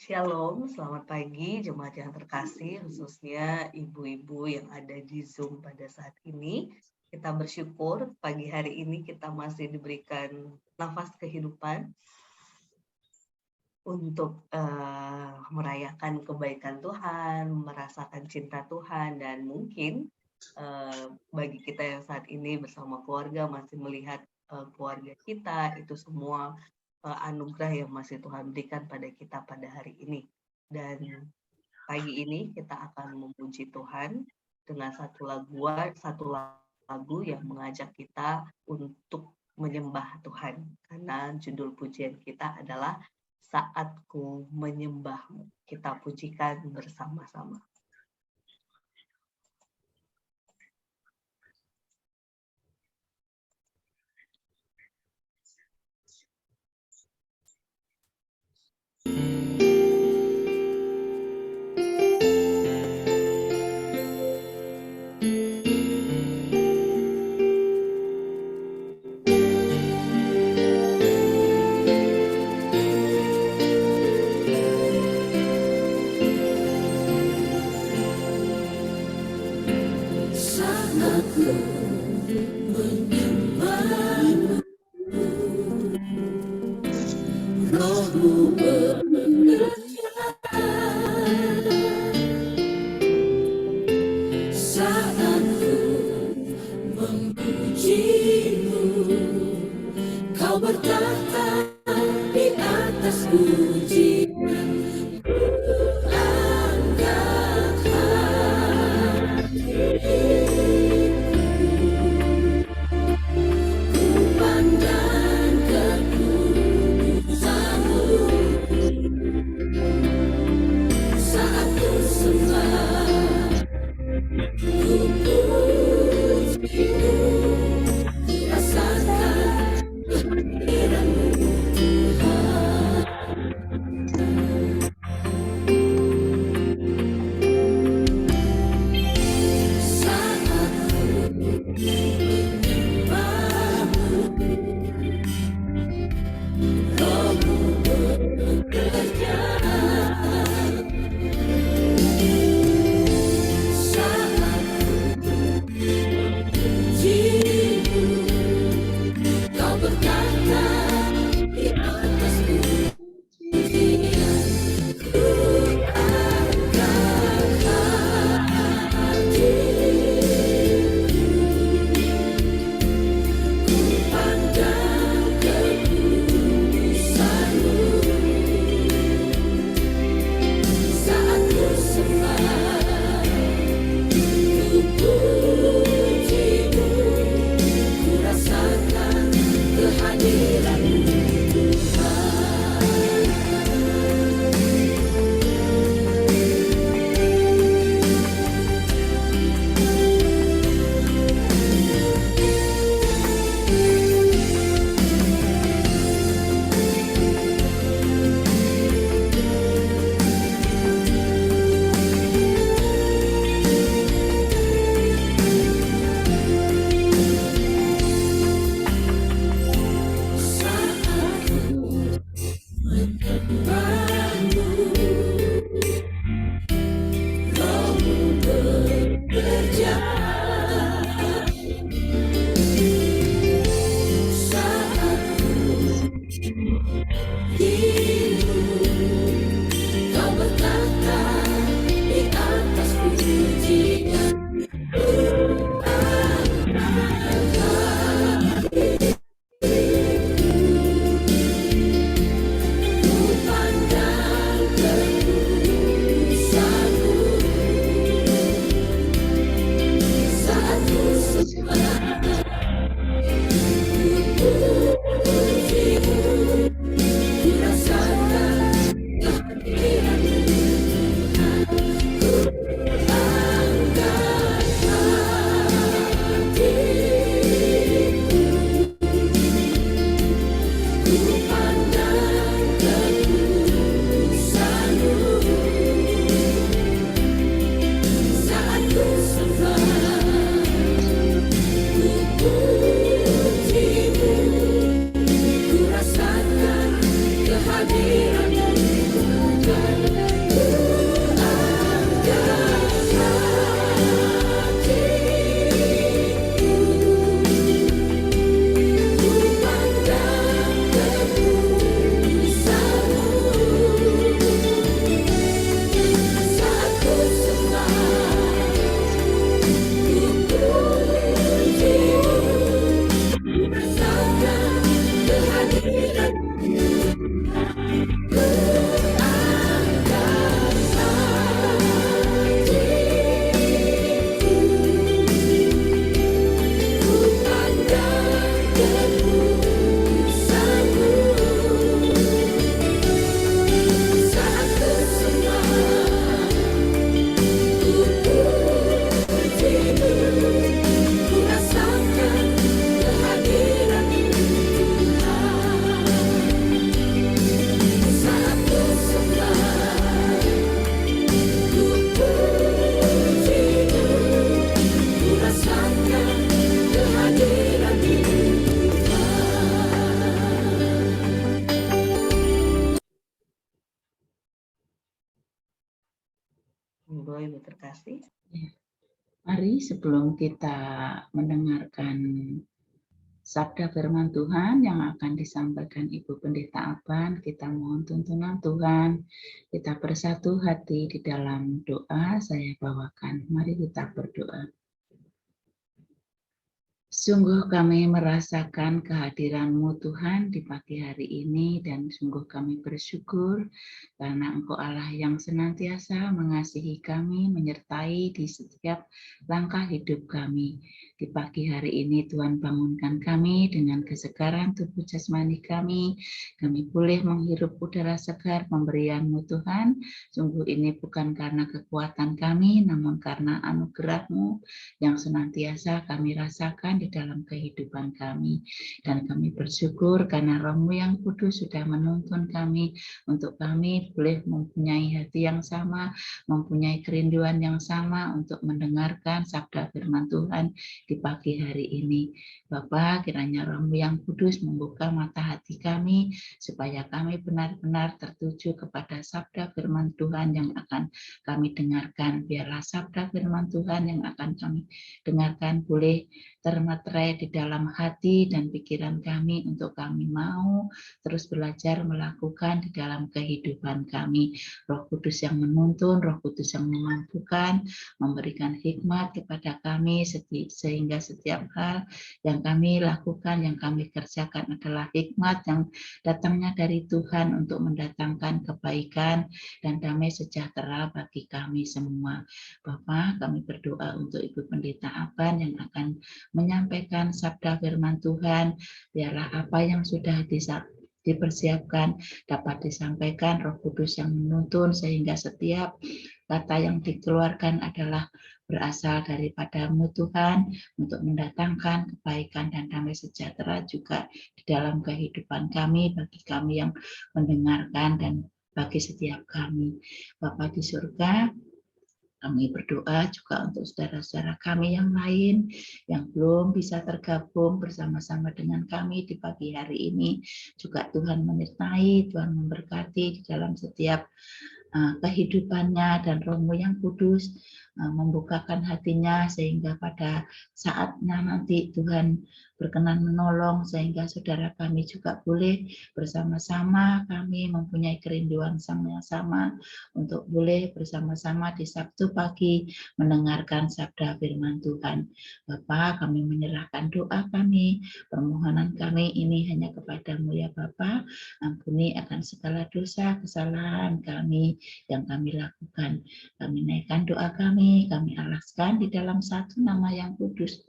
Shalom, selamat pagi jemaat yang terkasih, khususnya ibu-ibu yang ada di Zoom pada saat ini. Kita bersyukur pagi hari ini kita masih diberikan nafas kehidupan untuk merayakan kebaikan Tuhan, merasakan cinta Tuhan, dan mungkin bagi kita yang saat ini bersama keluarga masih melihat keluarga kita, itu semua anugerah yang masih Tuhan berikan pada kita pada hari ini. Dan pagi ini kita akan memuji Tuhan dengan satu lagu yang mengajak kita untuk menyembah Tuhan. Karena judul pujian kita adalah Saatku Menyembahmu. Kita pujikan bersama-sama. Ibu terkasih. Mari sebelum kita mendengarkan sabda firman Tuhan yang akan disampaikan Ibu Pendeta Aban, kita mohon tuntunan Tuhan, kita bersatu hati di dalam doa saya bawakan. Mari kita berdoa. Sungguh kami merasakan kehadiran-Mu Tuhan di pagi hari ini dan sungguh kami bersyukur karena Engkau Allah yang senantiasa mengasihi kami, menyertai di setiap langkah hidup kami. Di pagi hari ini Tuhan bangunkan kami dengan kesegaran tubuh jasmani kami. Kami boleh menghirup udara segar pemberian-Mu Tuhan. Sungguh ini bukan karena kekuatan kami, namun karena anugerah-Mu yang senantiasa kami rasakan di dalam kehidupan kami. Dan kami bersyukur karena Roh-Mu yang kudus sudah menuntun kami untuk kami boleh mempunyai hati yang sama, mempunyai kerinduan yang sama untuk mendengarkan sabda firman Tuhan di pagi hari ini. Bapak, kiranya Roh-Mu yang kudus membuka mata hati kami supaya kami benar-benar tertuju kepada sabda firman Tuhan yang akan kami dengarkan. Biarlah sabda firman Tuhan yang akan kami dengarkan boleh termaterai di dalam hati dan pikiran kami untuk kami mau terus belajar melakukan di dalam kehidupan kami. Roh Kudus yang menuntun, Roh Kudus yang memampukan, memberikan hikmat kepada kami sehingga setiap hal yang kami lakukan, yang kami kerjakan adalah hikmat yang datangnya dari Tuhan untuk mendatangkan kebaikan dan damai sejahtera bagi kami semua. Bapak, kami berdoa untuk Ibu Pendeta Aban yang akan menyampaikan sabda firman Tuhan. Biarlah apa yang sudah dipersiapkan dapat disampaikan Roh Kudus yang menuntun sehingga setiap kata yang dikeluarkan adalah berasal daripada-Mu Tuhan untuk mendatangkan kebaikan dan damai sejahtera juga di dalam kehidupan kami, bagi kami yang mendengarkan dan bagi setiap kami. Bapa di surga, kami berdoa juga untuk saudara-saudara kami yang lain yang belum bisa tergabung bersama-sama dengan kami di pagi hari ini. Juga Tuhan menyertai, Tuhan memberkati di dalam setiap kehidupannya, dan Roh-Mu yang kudus membukakan hatinya sehingga pada saatnya nanti Tuhan berkenan menolong sehingga saudara kami juga boleh bersama-sama kami mempunyai kerinduan yang sama untuk boleh bersama-sama di Sabtu pagi mendengarkan sabda firman Tuhan. Bapa, kami menyerahkan doa kami, permohonan kami ini hanya kepadamu ya Bapa. Ampuni akan segala dosa, kesalahan kami yang kami lakukan. Kami naikkan doa kami alaskan di dalam satu nama yang kudus.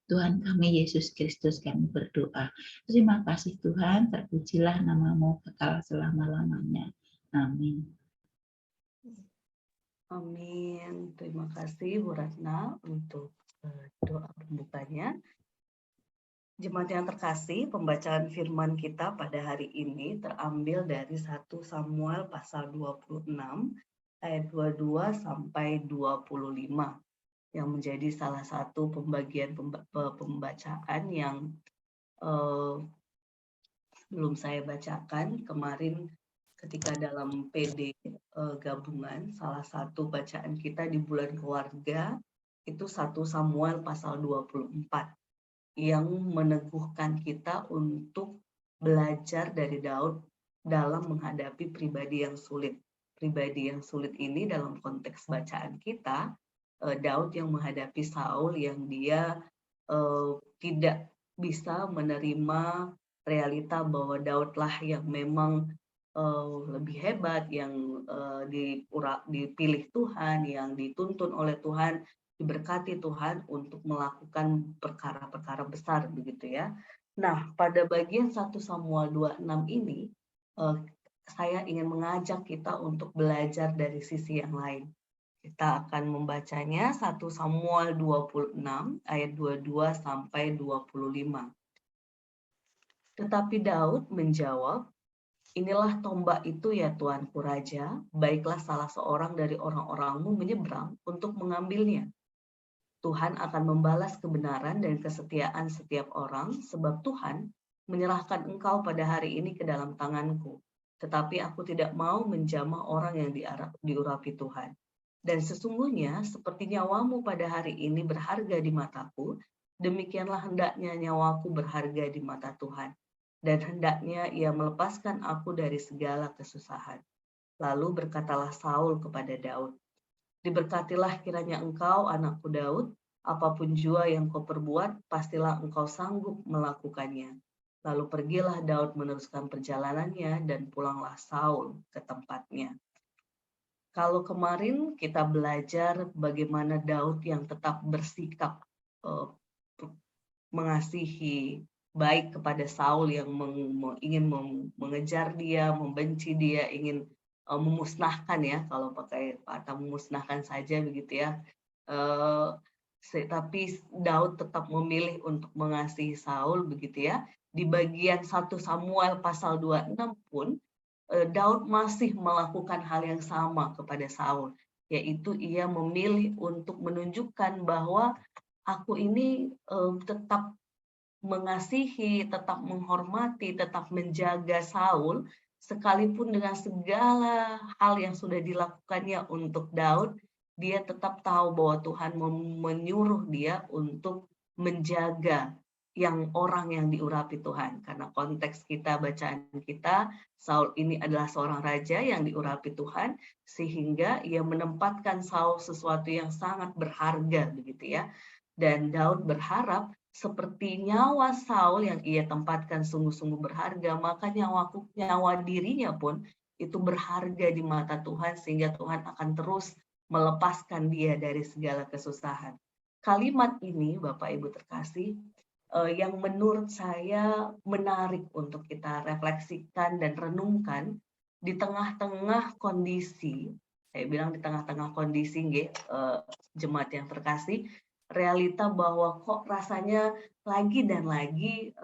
Tuhan kami Yesus Kristus kami berdoa. Terima kasih Tuhan, terpujilah nama-Mu kekal selama-lamanya. Amin. Amin. Terima kasih Bu Ratna untuk doa pembukanya. Jemaat yang terkasih, pembacaan firman kita pada hari ini terambil dari 1 Samuel pasal 26 ayat 22 sampai 25 yang menjadi salah satu pembagian pembacaan yang belum saya bacakan kemarin ketika dalam PD gabungan, salah satu bacaan kita di bulan keluarga itu 1 Samuel pasal 24 yang meneguhkan kita untuk belajar dari Daud dalam menghadapi pribadi yang sulit. Pribadi yang sulit ini dalam konteks bacaan kita, Daud yang menghadapi Saul yang dia tidak bisa menerima realita bahwa Daudlah yang memang lebih hebat, yang dipilih Tuhan, yang dituntun oleh Tuhan, diberkati Tuhan untuk melakukan perkara-perkara besar begitu ya. Nah, pada bagian 1 Samuel 26 ini saya ingin mengajak kita untuk belajar dari sisi yang lain. Kita akan membacanya 1 Samuel 26 ayat 22 sampai 25. Tetapi Daud menjawab, "Inilah tombak itu ya Tuanku Raja, baiklah salah seorang dari orang-orangmu menyeberang untuk mengambilnya. Tuhan akan membalas kebenaran dan kesetiaan setiap orang, sebab Tuhan menyerahkan engkau pada hari ini ke dalam tanganku. Tetapi aku tidak mau menjamah orang yang diurapi Tuhan. Dan sesungguhnya seperti nyawamu pada hari ini berharga di mataku, demikianlah hendaknya nyawaku berharga di mata Tuhan. Dan hendaknya ia melepaskan aku dari segala kesusahan." Lalu berkatalah Saul kepada Daud, "Diberkatilah kiranya engkau, anakku Daud, apapun jua yang kau perbuat, pastilah engkau sanggup melakukannya." Lalu pergilah Daud meneruskan perjalanannya dan pulanglah Saul ke tempatnya. Kalau kemarin kita belajar bagaimana Daud yang tetap bersikap mengasihi baik kepada Saul yang ingin mengejar dia, membenci dia, ingin memusnahkan ya, kalau pakai kata memusnahkan saja begitu ya. Tapi Daud tetap memilih untuk mengasihi Saul begitu ya. Di bagian 1 Samuel pasal 26 pun Daud masih melakukan hal yang sama kepada Saul, yaitu ia memilih untuk menunjukkan bahwa aku ini tetap mengasihi, tetap menghormati, tetap menjaga Saul, sekalipun dengan segala hal yang sudah dilakukannya untuk Daud, dia tetap tahu bahwa Tuhan menyuruh dia untuk menjaga orang yang diurapi Tuhan. Karena konteks kita, bacaan kita, Saul ini adalah seorang raja yang diurapi Tuhan, sehingga ia menempatkan Saul sesuatu yang sangat berharga begitu ya. Dan Daud berharap seperti nyawa Saul yang ia tempatkan sungguh-sungguh berharga, maka nyawa dirinya pun itu berharga di mata Tuhan, sehingga Tuhan akan terus melepaskan dia dari segala kesusahan. Kalimat ini, Bapak Ibu terkasih, yang menurut saya menarik untuk kita refleksikan dan renungkan di tengah-tengah kondisi, saya bilang di tengah-tengah kondisi, jemaat yang terkasih, realita bahwa kok rasanya lagi dan lagi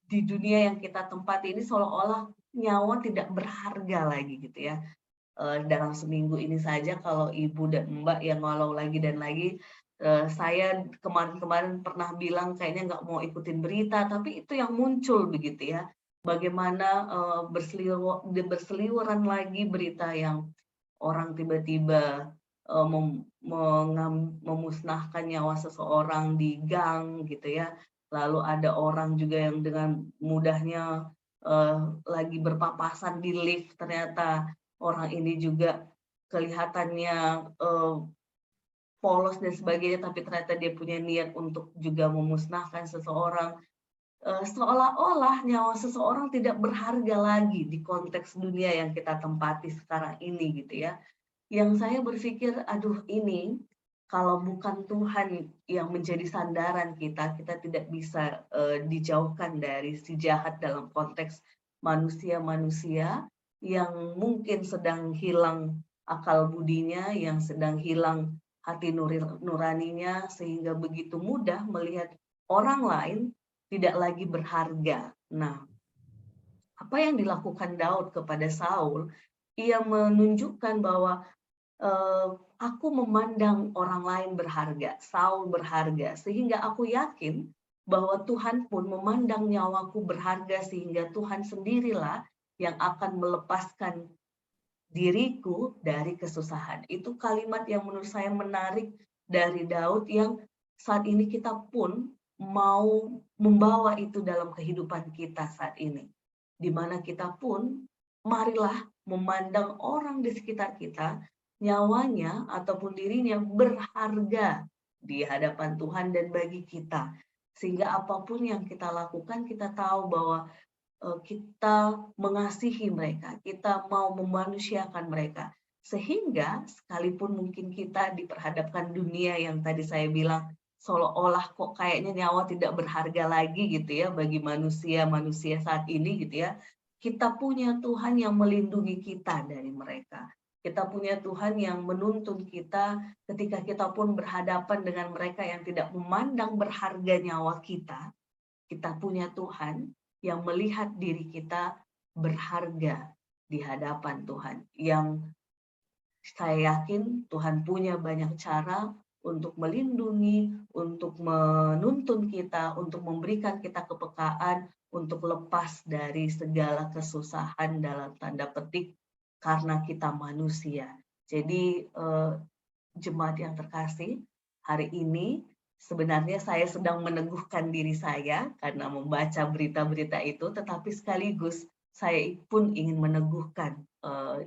di dunia yang kita tempati ini seolah-olah nyawa tidak berharga lagi gitu ya. Dalam seminggu ini saja kalau Ibu dan Mbak yang walau lagi dan lagi, saya kemarin-kemarin pernah bilang kayaknya nggak mau ikutin berita, tapi itu yang muncul begitu ya. Bagaimana berseliweran lagi berita yang orang tiba-tiba memusnahkan nyawa seseorang di gang gitu ya. Lalu ada orang juga yang dengan mudahnya lagi berpapasan di lift, ternyata orang ini juga kelihatannya polos dan sebagainya, tapi ternyata dia punya niat untuk juga memusnahkan seseorang. Seolah-olah nyawa seseorang tidak berharga lagi di konteks dunia yang kita tempati sekarang ini gitu ya. Yang saya berpikir, aduh ini kalau bukan Tuhan yang menjadi sandaran kita, kita tidak bisa dijauhkan dari si jahat dalam konteks manusia-manusia yang mungkin sedang hilang akal budinya, yang sedang hilang hati nuraninya, sehingga begitu mudah melihat orang lain tidak lagi berharga. Nah, apa yang dilakukan Daud kepada Saul, ia menunjukkan bahwa aku memandang orang lain berharga, Saul berharga, sehingga aku yakin bahwa Tuhan pun memandang nyawaku berharga, sehingga Tuhan sendirilah yang akan melepaskan diriku dari kesusahan. Itu kalimat yang menurut saya menarik dari Daud yang saat ini kita pun mau membawa itu dalam kehidupan kita saat ini. Di mana kita pun marilah memandang orang di sekitar kita, nyawanya ataupun dirinya berharga di hadapan Tuhan dan bagi kita. Sehingga apapun yang kita lakukan, kita tahu bahwa kita mengasihi mereka, kita mau memanusiakan mereka. Sehingga sekalipun mungkin kita diperhadapkan dunia yang tadi saya bilang seolah-olah kok kayaknya nyawa tidak berharga lagi gitu ya bagi manusia saat ini gitu ya. Kita punya Tuhan yang melindungi kita dari mereka. Kita punya Tuhan yang menuntun kita ketika kita pun berhadapan dengan mereka yang tidak memandang berharga nyawa kita. Kita punya Tuhan yang melihat diri kita berharga di hadapan Tuhan. Yang saya yakin Tuhan punya banyak cara untuk melindungi, untuk menuntun kita, untuk memberikan kita kepekaan, untuk lepas dari segala kesusahan dalam tanda petik karena kita manusia. Jadi jemaat yang terkasih, hari ini sebenarnya saya sedang meneguhkan diri saya karena membaca berita-berita itu, tetapi sekaligus saya pun ingin meneguhkan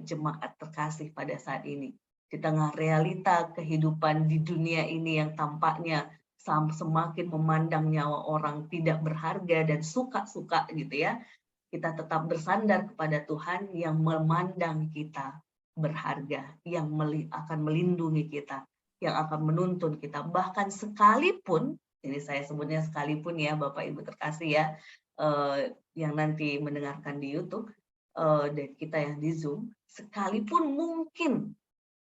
jemaat terkasih pada saat ini. Di tengah realita kehidupan di dunia ini yang tampaknya semakin memandang nyawa orang tidak berharga dan suka-suka gitu ya, kita tetap bersandar kepada Tuhan yang memandang kita berharga, yang akan melindungi kita, yang akan menuntun kita. Bahkan sekalipun, ini saya sebutnya sekalipun ya Bapak Ibu terkasih ya, yang nanti mendengarkan di YouTube, dan kita yang di Zoom, sekalipun mungkin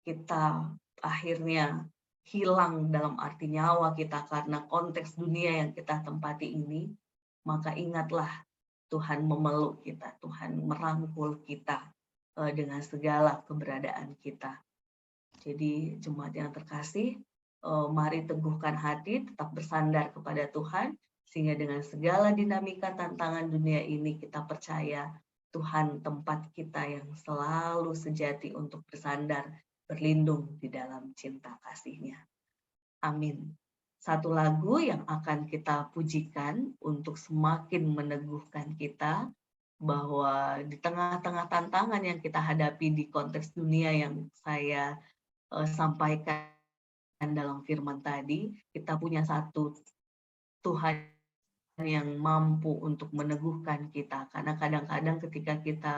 kita akhirnya hilang dalam arti nyawa kita karena konteks dunia yang kita tempati ini, maka ingatlah Tuhan memeluk kita, Tuhan merangkul kita dengan segala keberadaan kita. Jadi jemaat yang terkasih, mari teguhkan hati, tetap bersandar kepada Tuhan, sehingga dengan segala dinamika tantangan dunia ini kita percaya Tuhan tempat kita yang selalu sejati untuk bersandar, berlindung di dalam cinta kasih-Nya. Amin. Satu lagu yang akan kita pujikan untuk semakin meneguhkan kita bahwa di tengah-tengah tantangan yang kita hadapi di konteks dunia yang saya sampaikan dalam firman tadi, kita punya satu Tuhan yang mampu untuk meneguhkan kita. Karena kadang-kadang ketika kita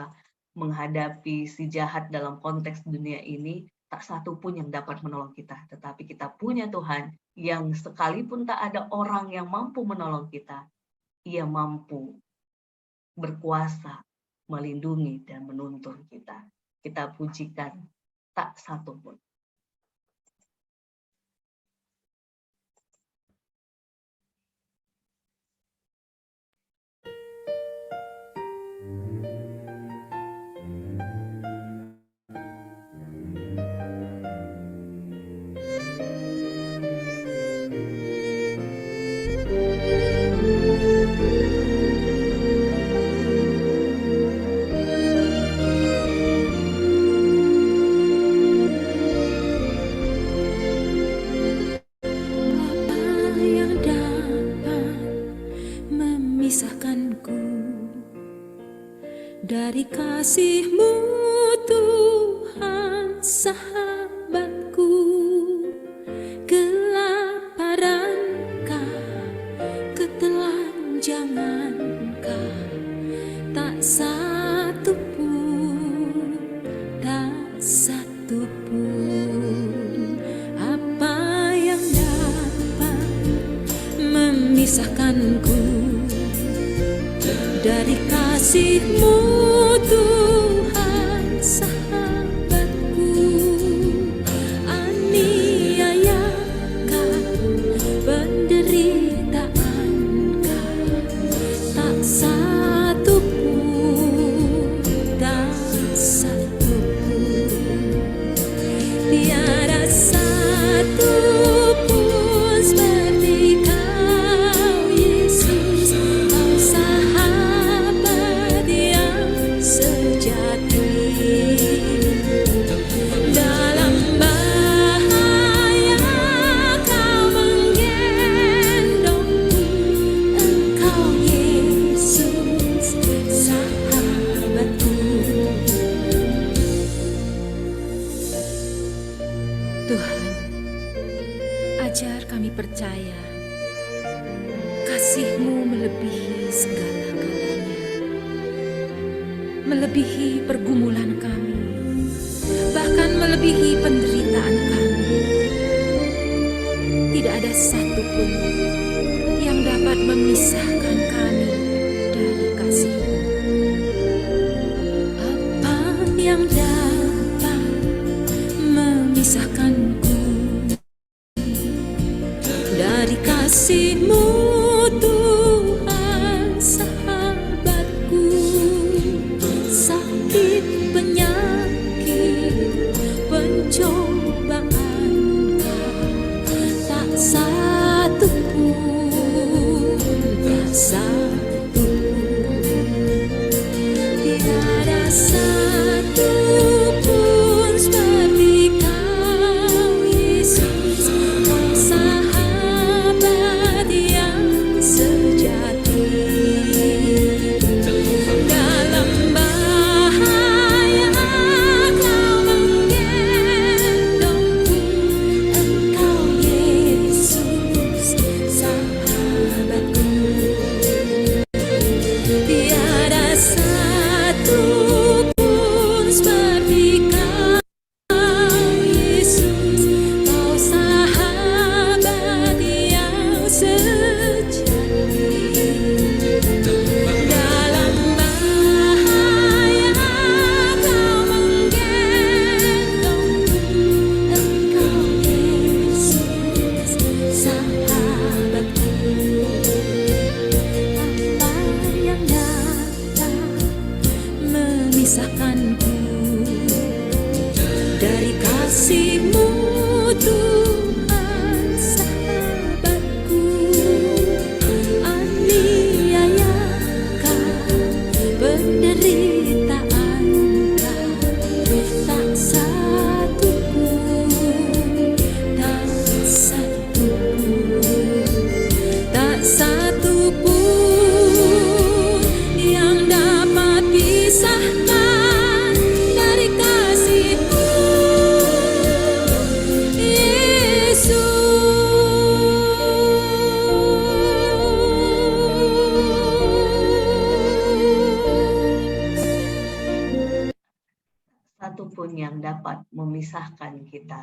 menghadapi si jahat dalam konteks dunia ini, tak satu pun yang dapat menolong kita. Tetapi kita punya Tuhan yang sekalipun tak ada orang yang mampu menolong kita, Ia mampu berkuasa melindungi dan menuntun kita. Kita pujikan tak satu pun. kasih-Mu melebihi segala-galanya, melebihi pergumulan kami, bahkan melebihi penderitaan kami. Tidak ada satupun yang dapat memisahkan kami dari kasih-Mu. Apa yang dapat memisahkanku dari kasih-Mu, Tuhan sahabatku? Sakit, penyakit, pencobaan, tak satu pun, tak satu pun, tiada satu pun seperti Kau, Yesus, Kau sahabat yang sejati. Dalam bahaya Kau menggendongku, Engkau Yesus sahabatku. Tiada satu pun seperti Kau, Yesus, Kau sahabat yang sejati. Dalam bahaya Kau menggendongku, Engkau Yesus sahabatku. Apa yang dapat memisahkanku dari kasih-Mu, Tuhan sahabatku? Aniayakah, penderitaanKah, tak satu pun, tak satu pun, tak satu pun yang dapat pisahkan dari kasih-Mu, Yesus. Satu pun yang dapat memisahkan kita